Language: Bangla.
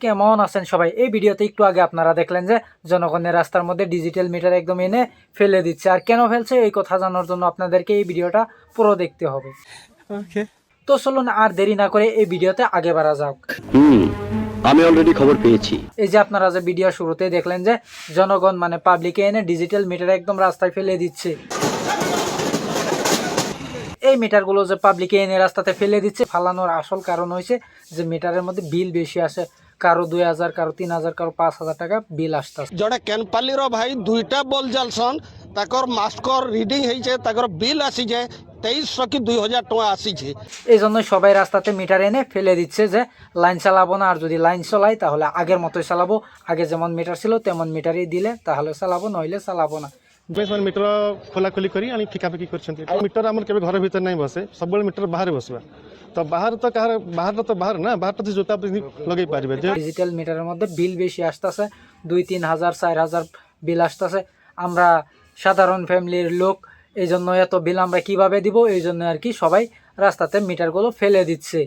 কেমন আছেন সবাই? এই ভিডিওতে একটু আগে আপনারা দেখলেন যে জনগণের রাস্তার মধ্যে ডিজিটাল মিটার একদম এনে ফেলে দিচ্ছে। আর কেন ফেলছে এই কথা জানার জন্য আপনাদেরকে এই ভিডিওটা পুরো দেখতে হবে। তো চলুন আর দেরি না করে এই ভিডিওতে আগে বাড়া যাক। আমি অলরেডি খবর পেয়েছি। এই যে আপনারা যে ভিডিও শুরুতে দেখলেন যে জনগণ মানে পাবলিকে এনে ডিজিটাল মিটার একদম রাস্তায় ফেলে দিচ্ছে। এই মিটারগুলো যে পাবলিকে এনে রাস্তাতে ফেলে দিচ্ছে, ফালানোর আসল কারণ হয়েছে যে মিটারের মধ্যে বিল বেশি আসে। কারো 2000, কারো 3000, কারো 5000 টাকা বিল আসতেছে। জড়ে কেনপালির ভাই দুইটা বল জালসন তাকর মাস্কর রিডিং হয়েছে, তাকর বিল আসিছে 2300 কি 2000 টাকা আসিছে। এই জন্য সবাই রাস্তাতে মিটার এনে ফেলে দিচ্ছে যে লাইন চালাবো না, আর যদি লাইন চালাই তাহলে আগের মতোই চালাবো, আগে যেমন মিটার ছিল তেমন মিটারই দিলে তাহলে চালাবো, নইলে চালাবো না। মিটার খোলাখোলি করি আনি ফিকাফিকি করছেন। মিটার আমার কেবে ঘরের ভিতরে নাই বসে, সবুବେଳେ মিটার বাহারে বসবা। তো বাহার তো কাহার বাহারটা তো বাহার না, বাহারটা তো জোতা আপনি লগাই পারবে। ডিজিটাল মিটারের মধ্যে বিল বেশি আসতেছে, 2-3 হাজার 4,000 বিল আসতেছে। আমরা সাধারণ ফ্যামিলির লোক, এই জন্য এত বিল আমরা কিভাবে দিব, এই জন্য আর কি সবাই রাস্তাতে মিটারগুলো ফেলে দিচ্ছে।